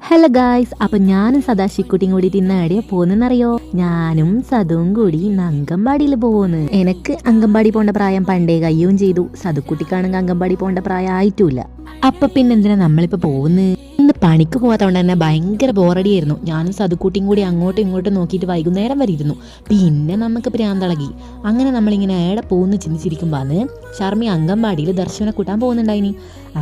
Hello guys, അപ്പം ഞാനും സദാശിക്കുട്ടിയും കൂടി ഇന്ന് എവിടെയാ പോകുന്നറിയോ? ഞാനും സതുവും കൂടി ഇന്ന് അങ്കമ്പാടിയിൽ പോകുന്നു. എനിക്ക് അങ്കമ്പാടി പോകേണ്ട പ്രായം പണ്ടേ കയ്യും ചെയ്തു. സതുക്കുട്ടിക്കാണെങ്കിൽ അങ്കമ്പാടി പോകേണ്ട പ്രായം ആയിട്ടുമില്ല. അപ്പൊ പിന്നെ എന്തിനാ നമ്മളിപ്പോ പോകുന്നത്? ഇന്ന് പണിക്ക് പോകാത്തതുകൊണ്ട് തന്നെ ഭയങ്കര ബോറടിയായിരുന്നു. ഞാനും സതുക്കുട്ടിയും കൂടി അങ്ങോട്ടും ഇങ്ങോട്ടും നോക്കിയിട്ട് വൈകുന്നേരം വരെ ഇരുന്നു. പിന്നെ നമുക്ക് പ്രാന്തളകി. അങ്ങനെ നമ്മളിങ്ങനെ ഏടെ പോകുന്നു ചിന്തിച്ചിരിക്കുമ്പോന്ന് ഷർമി അങ്കമ്പാടിയിൽ ദർശനം കൂട്ടാൻ പോകുന്നുണ്ടായിനി.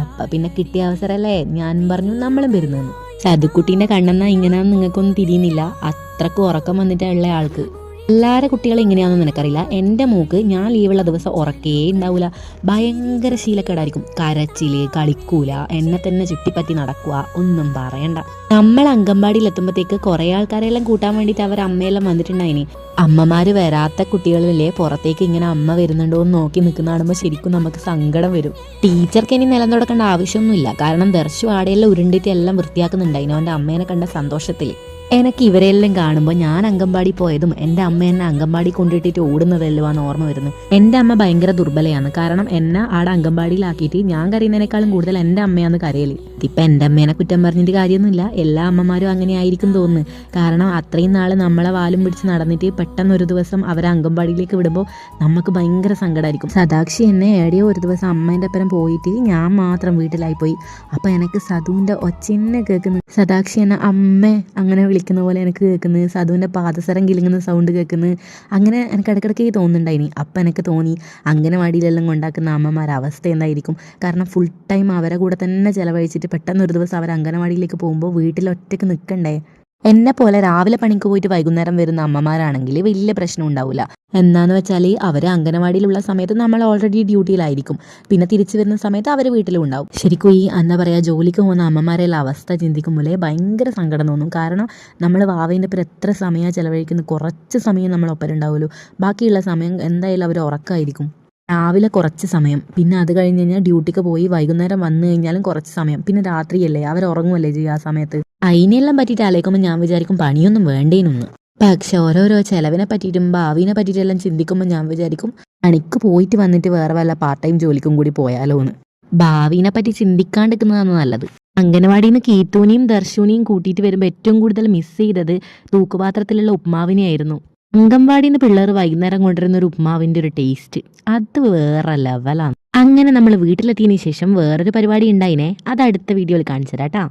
അപ്പൊ പിന്നെ കിട്ടിയ അവസരമല്ലേ, ഞാൻ പറഞ്ഞു നമ്മളും വരുന്നെന്ന്. സതുക്കുട്ടീൻ്റെ കണ്ണെന്നാ ഇങ്ങനെയാണെന്ന് നിങ്ങൾക്കൊന്നും തിരിയുന്നില്ല. അത്രക്ക് ഉറക്കം വന്നിട്ടുള്ള ആൾക്ക്. എല്ലാവരുടെ കുട്ടികളും ഇങ്ങനെയാണെന്ന് നിനക്കറിയില്ല. എൻ്റെ മോക്ക് ഞാൻ ലീവുള്ള ദിവസം ഉറക്കേ ഉണ്ടാവില്ല. ഭയങ്കര ശീലക്കേടായിരിക്കും. കരച്ചില്, കളിക്കൂല, എന്നെ തന്നെ ചുറ്റിപ്പറ്റി നടക്കുക, ഒന്നും പറയണ്ട. നമ്മൾ അങ്കമ്പാടിയിൽ എത്തുമ്പോഴത്തേക്ക് കുറേ ആൾക്കാരെല്ലാം കൂട്ടാൻ വേണ്ടിയിട്ട് അവർ അമ്മയെല്ലാം വന്നിട്ടുണ്ടായിനി. അമ്മമാര് വരാത്ത കുട്ടികളിലെ പുറത്തേക്ക് ഇങ്ങനെ അമ്മ വരുന്നുണ്ടോ എന്ന് നോക്കി നിൽക്കുന്ന കാണുമ്പോൾ ശരിക്കും നമുക്ക് സങ്കടം വരും. ടീച്ചർക്ക് ഇനി നിലം തുടക്കേണ്ട ആവശ്യമൊന്നുമില്ല. കാരണം ദർശു ആടെയെല്ലാം ഉരുണ്ടിട്ട് എല്ലാം വൃത്തിയാക്കുന്നുണ്ടായിരുന്നു അവൻ്റെ അമ്മേനെ കണ്ട സന്തോഷത്തിൽ. എനിക്ക് ഇവരെല്ലാം കാണുമ്പോൾ ഞാൻ അങ്കമ്പാടി പോയതും എൻ്റെ അമ്മ എന്നെ അങ്കമ്പാടി കൊണ്ടിട്ടിട്ട് ഓടുന്നതെല്ലാം ഓർമ്മ വരുന്നു. എൻ്റെ അമ്മ ഭയങ്കര ദുർബലയാണ്. കാരണം എന്നെ ആടെ അങ്കമ്പാടിയിലാക്കിയിട്ട് ഞാൻ കരയുന്നതിനേക്കാളും കൂടുതൽ എൻ്റെ അമ്മയാണ് കരയല്. ഇപ്പം എൻ്റെ അമ്മേനെ കുറ്റം പറഞ്ഞിട്ട് കാര്യമൊന്നുമില്ല. എല്ലാ അമ്മമാരും അങ്ങനെ ആയിരിക്കും തോന്നുന്നു. കാരണം അത്രയും നാൾ നമ്മളെ വാലും പിടിച്ച് നടന്നിട്ട് പെട്ടെന്ന് ഒരു ദിവസം അവരെ അങ്കമ്പാടിയിലേക്ക് വിടുമ്പോൾ നമുക്ക് ഭയങ്കര സങ്കടമായിരിക്കും. സദാക്ഷി എന്നെ എവിടെയോ ഒരു ദിവസം അമ്മേൻ്റെ ഒപ്പം പോയിട്ട് ഞാൻ മാത്രം വീട്ടിലായി പോയി. അപ്പം എനിക്ക് സതുവിൻ്റെ ഒച്ചന്നെ കേൾക്കുന്നു. സദാക്ഷി എന്നെ അമ്മേ അങ്ങനെ വിളിക്കുന്ന പോലെ എനിക്ക് കേൾക്കുന്നത്, സതുവിൻ്റെ പാദസരം കിലുങ്ങുന്ന സൗണ്ട് കേൾക്കുന്നത്. അങ്ങനെ എനിക്ക് ഇടയ്ക്കിടയ്ക്ക് തോന്നുന്നുണ്ടായിനി. അപ്പം എനിക്ക് തോന്നി അംഗനവാടിയിലെല്ലാം കൊണ്ടാക്കുന്ന അമ്മമാരുടെ അവസ്ഥ എന്തായിരിക്കും. കാരണം ഫുൾ ടൈം അവരെ കൂടെ തന്നെ ചിലവഴിച്ചിട്ട് പെട്ടെന്ന് ഒരു ദിവസം അവർ അംഗനവാടിയിലേക്ക് പോകുമ്പോൾ വീട്ടിൽ ഒറ്റയ്ക്ക് നിൽക്കണ്ടേ. എന്നെ പോലെ രാവിലെ പണിക്ക് പോയിട്ട് വൈകുന്നേരം വരുന്ന അമ്മമാരാണെങ്കിൽ വലിയ പ്രശ്നം ഉണ്ടാവില്ല. എന്താണെന്ന് വെച്ചാൽ അവർ അംഗനവാടിയിലുള്ള സമയത്ത് നമ്മൾ ഓൾറെഡി ഡ്യൂട്ടിയിലായിരിക്കും. പിന്നെ തിരിച്ചു വരുന്ന സമയത്ത് അവർ വീട്ടിലും ഉണ്ടാവും. ശരിക്കും ഈ എന്താ പറയുക, ജോലിക്ക് പോകുന്ന അമ്മമാരെയുള്ള അവസ്ഥ ചിന്തിക്കുമ്പോഴേ ഭയങ്കര സങ്കടം തോന്നും. കാരണം നമ്മൾ വാവേൻ്റെ ഒപ്പം എത്ര സമയമാണ് ചിലവഴിക്കുന്നത്. കുറച്ച് സമയം നമ്മൾ ഒപ്പം ഉണ്ടാവുമല്ലോ. ബാക്കിയുള്ള സമയം എന്തായാലും അവർ ഉറക്കമായിരിക്കും. രാവിലെ കുറച്ച് സമയം, പിന്നെ അത് കഴിഞ്ഞ് കഴിഞ്ഞാൽ ഡ്യൂട്ടിക്ക് പോയി വൈകുന്നേരം വന്നു കഴിഞ്ഞാലും കുറച്ച് സമയം, പിന്നെ രാത്രിയല്ലേ അവർ ഉറങ്ങുമല്ലേ ചെയ്യുക ആ സമയത്ത്. അതിനെല്ലാം പറ്റിയിട്ട് ആലോചിക്കുമ്പോൾ ഞാൻ വിചാരിക്കും പണിയൊന്നും വേണ്ടേനൊന്ന്. പക്ഷെ ഓരോരോ ചിലവിനെ പറ്റിയിട്ടും ഭാവിനെ പറ്റിയിട്ടെല്ലാം ചിന്തിക്കുമ്പോൾ ഞാൻ വിചാരിക്കും പണിക്ക് പോയിട്ട് വന്നിട്ട് വേറെ വല്ല പാർട്ട് ടൈം ജോലിക്കും കൂടി പോയാലോ എന്ന്. ഭാവിനെ പറ്റി ചിന്തിക്കാണ്ടിരിക്കുന്നതാണ് നല്ലത്. അംഗനവാടിയിൽ നിന്ന് കീത്തൂനെയും ദർശുനെയും കൂട്ടിയിട്ട് വരുമ്പോൾ ഏറ്റവും കൂടുതൽ മിസ് ചെയ്തത് തൂക്കുപാത്രത്തിലുള്ള ഉപ്മാവിനെയായിരുന്നു. അംഗൻവാടിയിൽ നിന്ന് പിള്ളേർ വൈകുന്നേരം കൊണ്ടുവരുന്ന ഒരു ഉപ്മാവിൻ്റെ ഒരു ടേസ്റ്റ് അത് വേറെ ലെവലാണ്. അങ്ങനെ നമ്മൾ വീട്ടിലെത്തിയതിനു ശേഷം വേറൊരു പരിപാടി ഉണ്ടായിനെ, അത് അടുത്ത വീഡിയോയിൽ കാണിച്ചു തരാം കേട്ടോ.